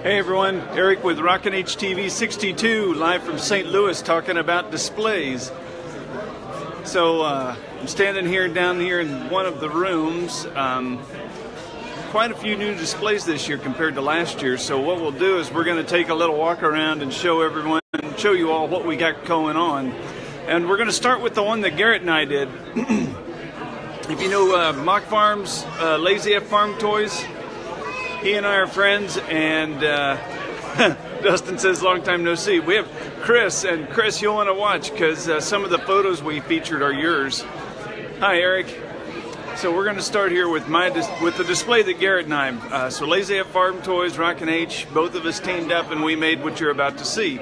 Hey everyone, Eric with Rockin HTV 62, live from St. Louis, talking about displays. So I'm standing here down here in one of the rooms. Quite a few new displays this year compared to last year. So what we'll do is we're going to take a little walk around and show you all what we got going on. And we're going to start with the one that Garrett and I did. If you know Mock Farms, Lazy F Farm Toys, he and I are friends, and Dustin says long time no see. We have Chris, and Chris, you'll want to watch because some of the photos we featured are yours. Hi, Eric. So we're going to start here with the display that Garrett and I. So Lazy F Farm Toys, Rockin H, both of us teamed up, and we made what you're about to see.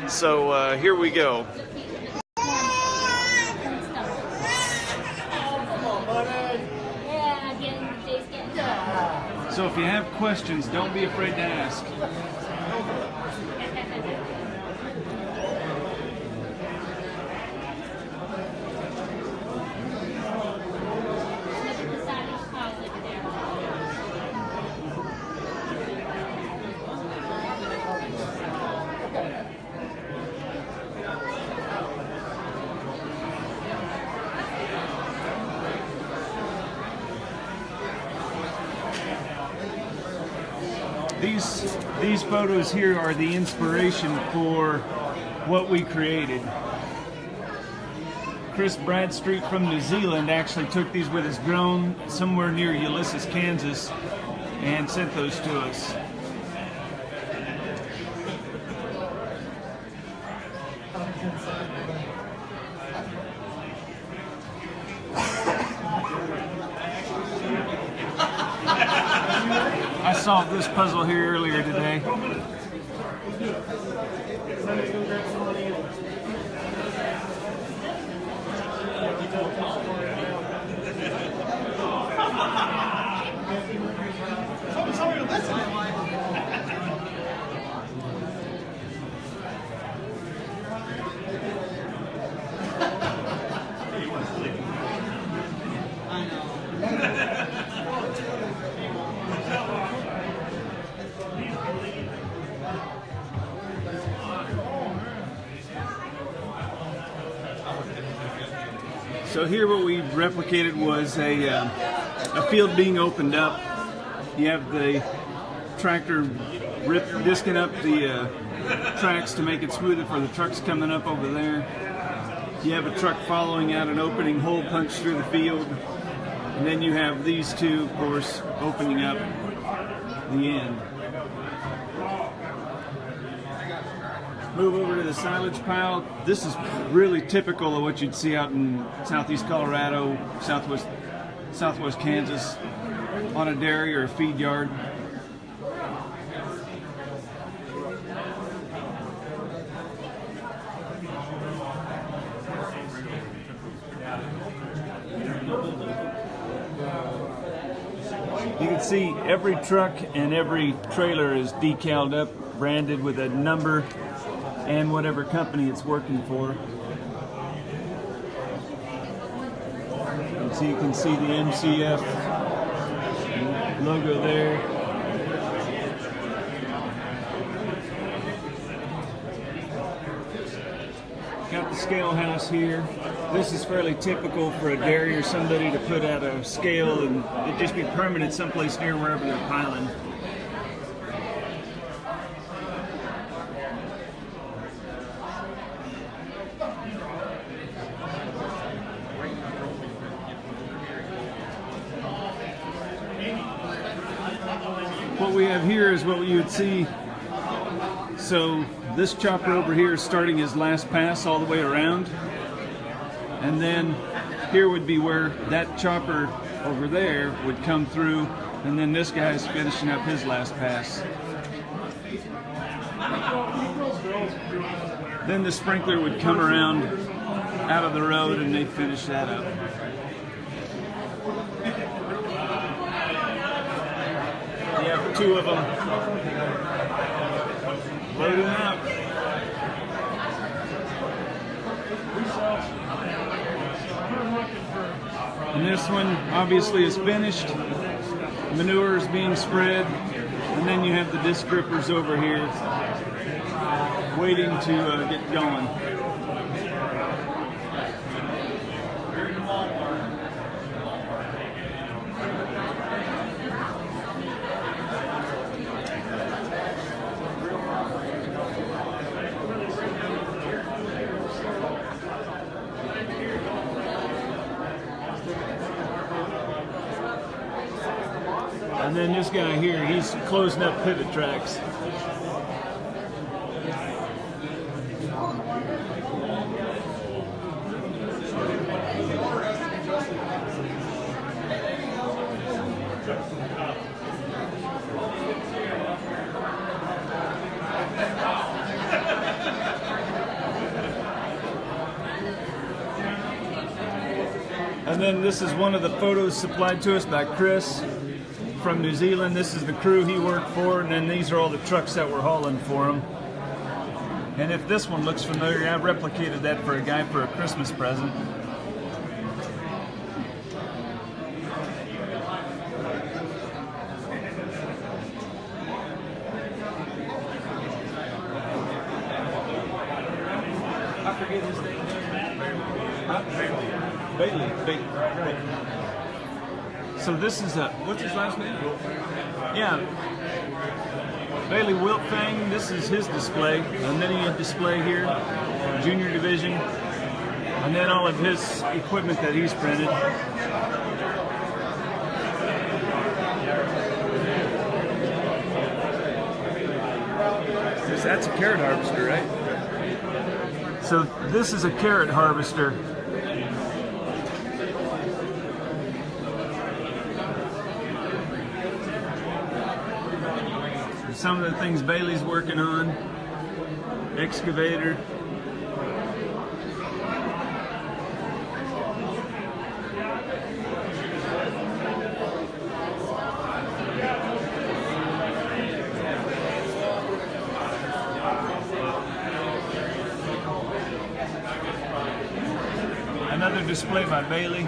So here we go. So if you have questions, don't be afraid to ask. These photos here are the inspiration for what we created. Chris Bradstreet from New Zealand actually took these with his drone somewhere near Ulysses, Kansas, and sent those to us. I solved this puzzle here earlier today. So here what we replicated was a field being opened up. You have the tractor disking up the tracks to make it smoother for the trucks coming up over there. You have a truck following out an opening hole punched through the field. And then you have these two, of course, opening up the end. Move over to the silage pile. This is really typical of what you'd see out in southeast Colorado, southwest Kansas, on a dairy or a feed yard. You can see every truck and every trailer is decaled up, branded with a number and whatever company it's working for. And so you can see the MCF logo there. Got the scale house here. This is fairly typical for a dairy or somebody to put out a scale and it just be permanent someplace near wherever they're piling. What we have here is what you would see. So this chopper over here is starting his last pass all the way around. And then here would be where that chopper over there would come through, and then this guy's finishing up his last pass. Then the sprinkler would come around out of the road and they'd finish that up. You have two of them loading up. And this one obviously is finished. Manure is being spread. And then you have the disc grippers over here waiting to get going. And then this guy here, he's closing up pivot tracks. And then this is one of the photos supplied to us by Chris from New Zealand. This is the crew he worked for, and then these are all the trucks that were hauling for him. And if this one looks familiar, I replicated that for a guy for a Christmas present. I forget his name. Bailey. So this is what's his last name? Yeah, Bailey Wiltfang. This is his display, and then he had display here, junior division, and then all of his equipment that he's printed. That's a carrot harvester, right? So this is a carrot harvester. Some of the things Bailey's working on, excavator. Another display by Bailey.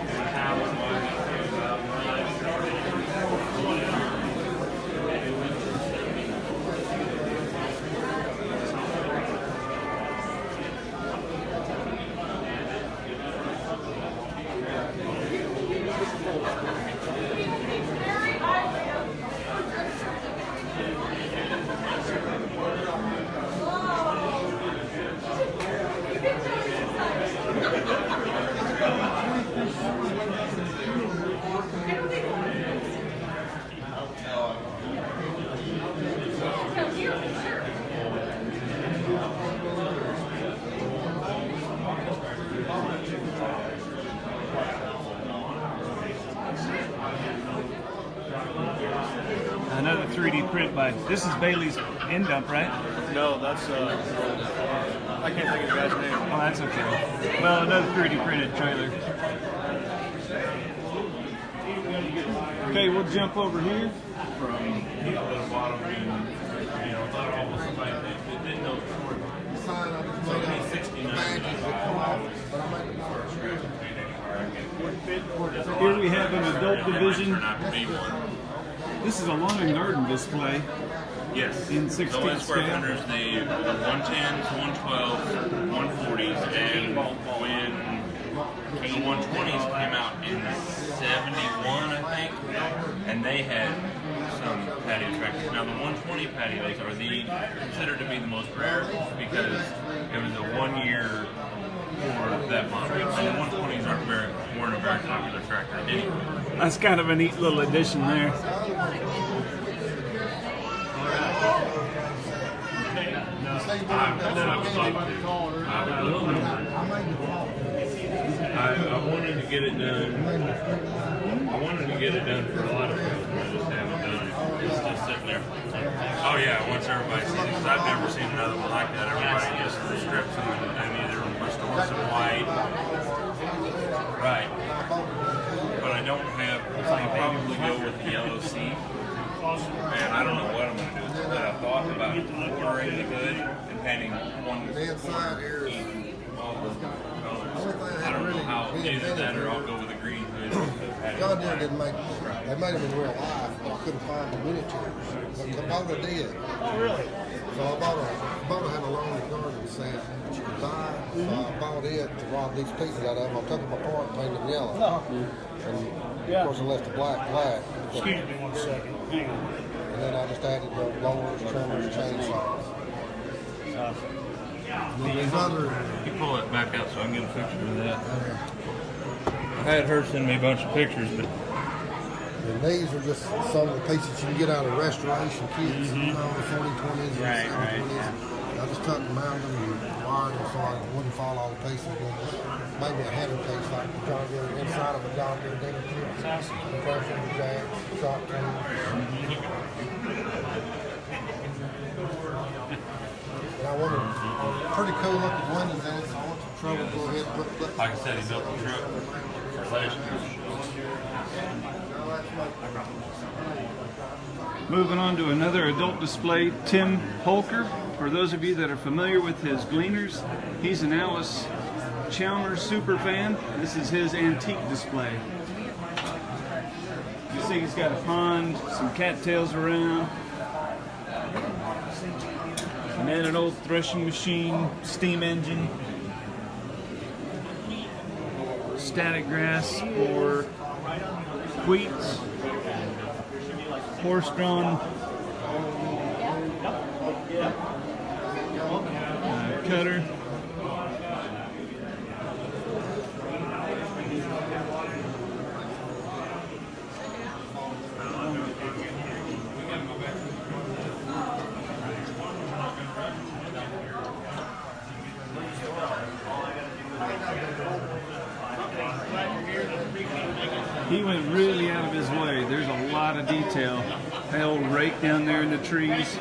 Another 3D print by, this is Bailey's end dump, right? No, that's, I can't think of the guy's name. Oh, that's okay. Well, another 3D printed trailer. Okay, we'll jump over here. From people at the bottom and, thought almost somebody that didn't know the story. So he's 69. Here we have an adult division. Not to be one. This is a lawn and garden display. Yes. In 16 the square scale. footers, the 110s, 112s, 140s, and when the 120s came out in 71, I think, and they had some patio tractors. Now the 120 patios are considered to be the most rare because it was a 1 year for that model. And the 120s weren't a very popular tractor anyway. That's kind of a neat little addition there. I wanted to get it done. I wanted to get it done for a lot of people. I just haven't done it. It's just sitting there. Oh yeah, once everybody sees it, because I've never seen another one like that. Everybody just strips them and either restores them white. Right. But I don't have. I'll probably go with the yellow seed. Man, I don't know what I'm going to do with it, but I thought about ordering the hood and painting one inside here is all the colors. I don't know how, either that or I'll go with a green hood. John Deere didn't make. They made them in real life. but I couldn't find the miniatures. But Kubota did. Oh, really? So I bought Kubota had a lawn and garden set that you could buy. So I bought it to rob these pieces out of them. I took them apart and painted them yellow. No. And Yeah. of course I left the black black. Excuse me 1 second. Hang on. And then I just added the blowers, trimmers, chainsaws. And then there's other. You pull it back out so I can get a picture of that. I had her send me a bunch of pictures, but And these are just some of the pieces you can get out of restoration kits. You know, the 40-20s and Right, 70-20s. I just took them out and wired them so I wouldn't fall all the pieces. Maybe a header piece like the John Deere, inside of a John Deere dinner kit. Compressor, jack, shop tools. And I wanted pretty cool looking windows in it, so I want some trouble to go ahead and put like I said, he built the truck for last year. Moving on to another adult display, Tim Holker. For those of you that are familiar with his Gleaners, he's an Alice Chalmers super fan. This is his antique display. You see he's got a pond, some cattails around, and then an old threshing machine, steam engine, static grass for wheat, horse-drawn cutter. He went really out of his way. There's a lot of detail. That old rake down there in the trees.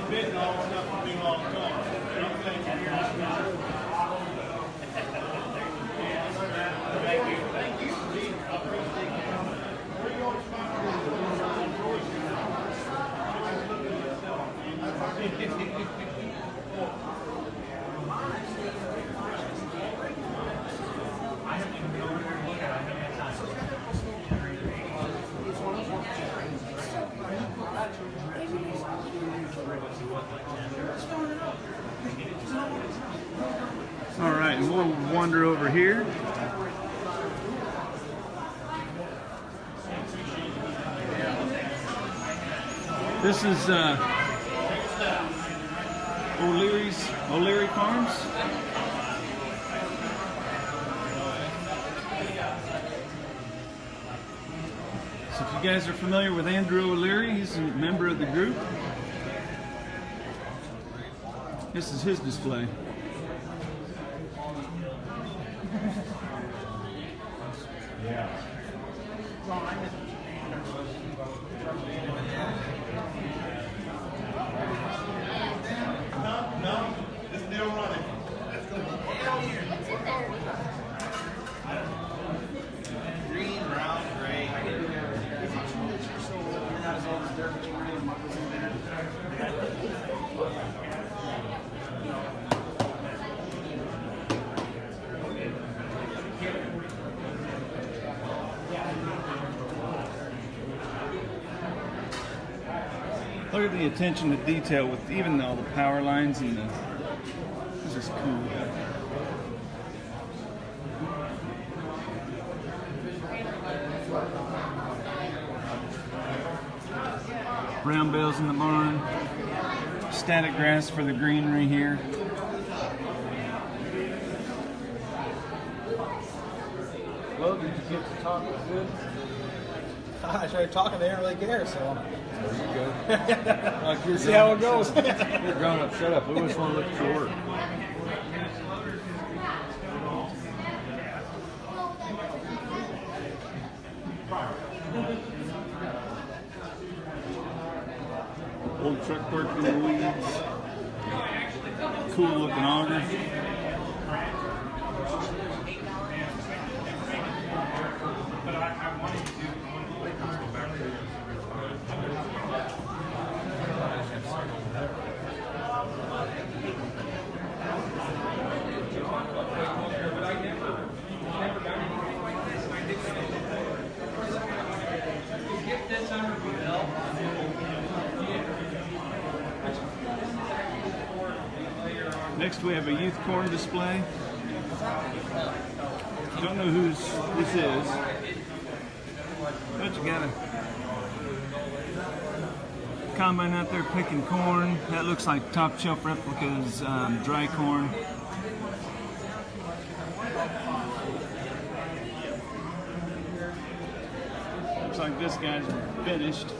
All right, and we'll wander over here. This is O'Leary Farms. So if you guys are familiar with Andrew O'Leary, he's a member of the group. This is his display. Green, brown, gray. Look at the attention to detail with even all the power lines and the. This is cool. Brown bales in the barn. Static grass for the greenery here. Well, did you get to talk good? I started talking, they didn't really care, so. There you go. Like you're See how it goes. You're grown up. Shut up. We just want to look at your work. Old truck parked in the weeds. Cool looking auger. Next we have a youth corn display. Don't know whose this is, but you got a combine out there picking corn. That looks like top shelf replicas, dry corn. Looks like this guy's finished.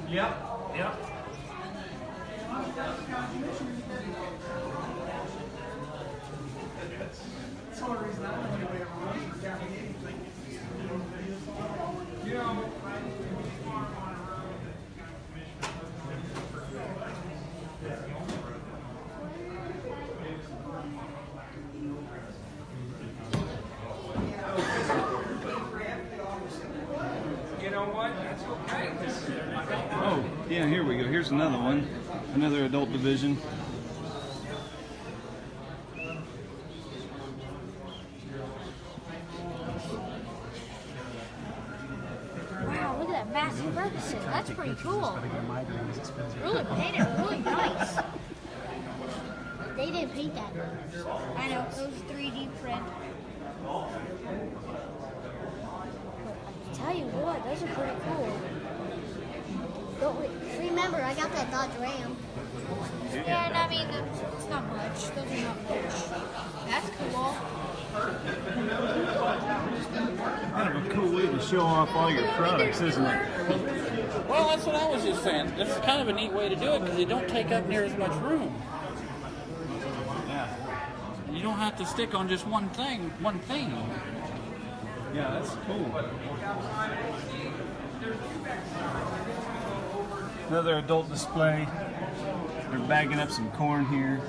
Yep. That's the only reason I don't know anybody ever runs for county anything. You know, Oh, yeah, here we go. Here's another one. Another adult division. Wow, look at that massive Ferguson. That's pretty cool. Really painted, really nice. They didn't paint that. I know, it was 3D print. But I tell you what, those are pretty cool. Remember, I got that Dodge Ram. Yeah, and I mean, it's not much. Those are not much. That's cool. Kind of a cool way to show off all your products, isn't it? Well, that's what I was just saying. This is kind of a neat way to do it because you don't take up near as much room. Yeah. You don't have to stick on just one thing. Yeah, that's cool. Another adult display. They're bagging up some corn here.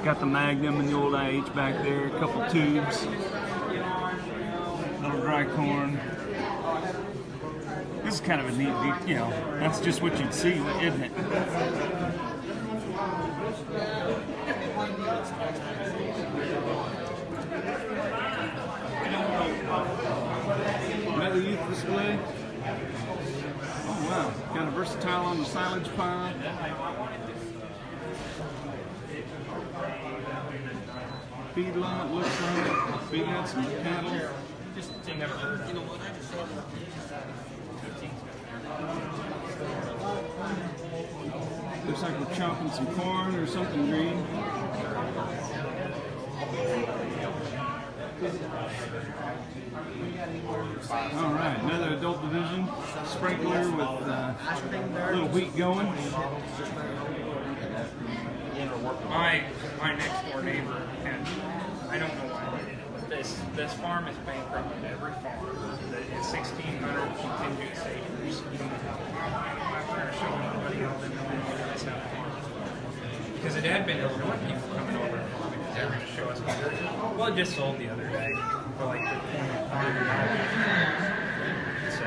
Got the Magnum and the old IH back there, a couple tubes. Little dry corn. This is kind of a neat, you know, that's just what you'd see, isn't it? Another youth display. Oh wow, got a versatile on the silage pile. Feedlot looks like. Feeding out some cattle. Looks like we're chopping some corn or something green. All right, another adult division. Sprinkler with a little wheat going. My next door neighbor, and I don't know why they did it, but this farm is bankrupt. Every farm, it's 1,600 contiguous acres. My parents showing everybody else in this farm because it had been Illinois people coming over and farming because they were going to show us. Well, it just sold the other day for like the $20,000. So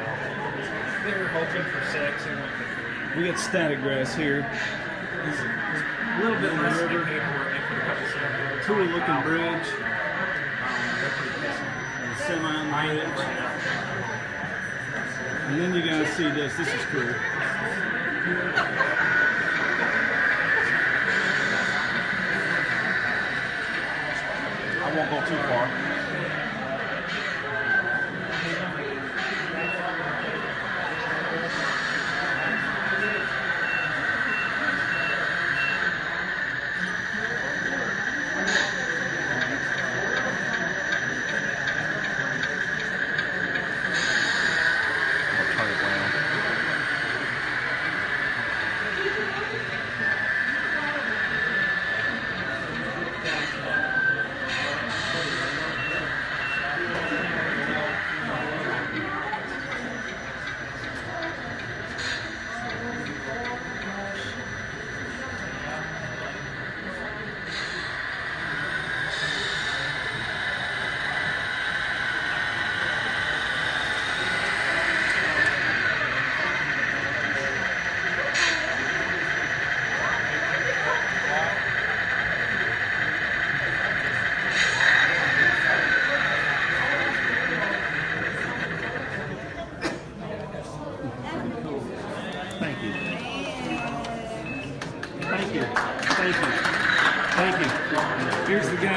they were hoping for 6 and went for 3. We got static grass here. A little bit less than they paid for it. They put a couple cents. Cool looking bridge. They're pretty pissed. And a semi on the bridge. And then you guys see this. This is cool. I won't go too far.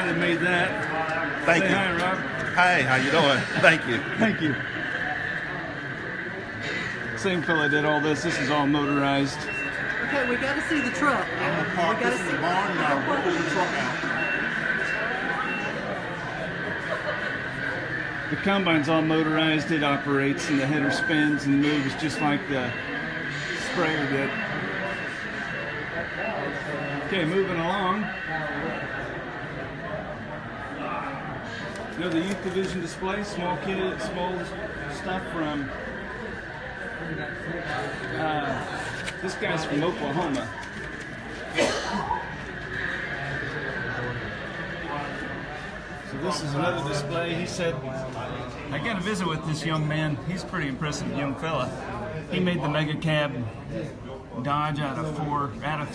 that made that. Thank Say you. hi, Rob. Hi, how you doing? Thank you. Thank you. Same fella did all this. This is all motorized. Okay, we got to see the truck. I'm gonna park this in the barn and I'll pull the truck out. The combine's all motorized. It operates and the header spins and moves just like the sprayer did. Okay, moving along. You know the youth division display, small kids, small stuff from. This guy's from Oklahoma. So this is another display. He said, I got to visit with this young man. He's a pretty impressive young fella. He made the Mega Cab Dodge out of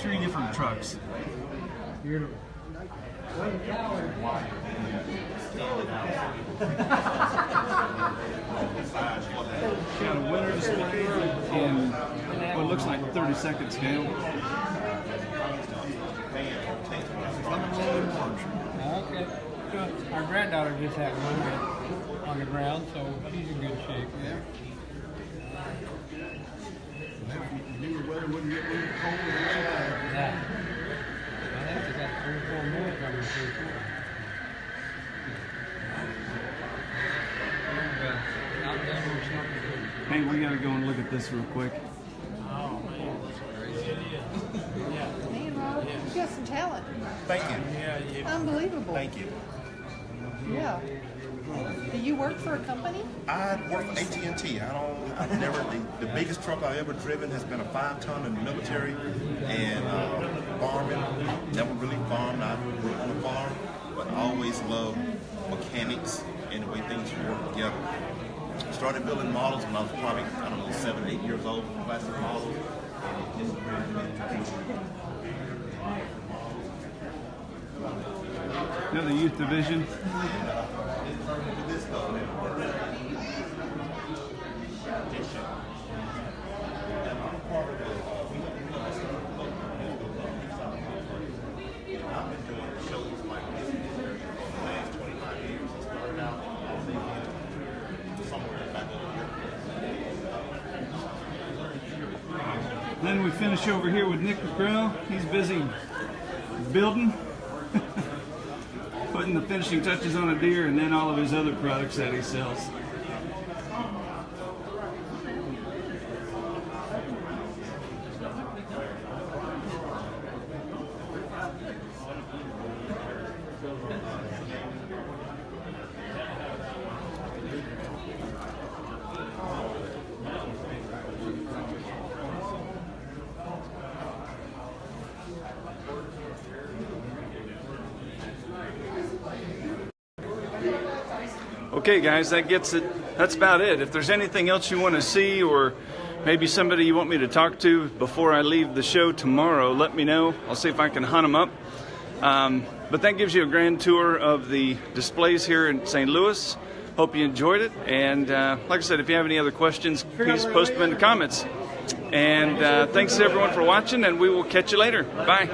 3 different trucks. Got a winner display in what looks like 30-second scale. Okay, good. Our granddaughter just had one on the ground, so she's in good shape. Yeah. Yeah. I think they got 3 or 4 more coming through. Hey, we gotta go and look at this real quick. Man, Rob, you got some talent. Thank you. Unbelievable. Thank you. Yeah. Do you work for a company? I work for AT&T. I've never, the biggest truck I've ever driven has been a 5-ton in the military and farming. Never really farmed. I work on a farm, but I always loved mechanics and the way things work together. Started building models when I was probably, 7, 8 years old, plastic models. Another youth division. Then we finish over here with Nick McGraw. He's busy building, putting the finishing touches on a deer, and then all of his other products that he sells. Okay, guys, that gets it. That's about it. If there's anything else you want to see, or maybe somebody you want me to talk to before I leave the show tomorrow, let me know. I'll see if I can hunt them up. But that gives you a grand tour of the displays here in St. Louis. Hope you enjoyed it. And like I said, if you have any other questions, please post them in the comments. And thanks to everyone for watching, and we will catch you later. Bye.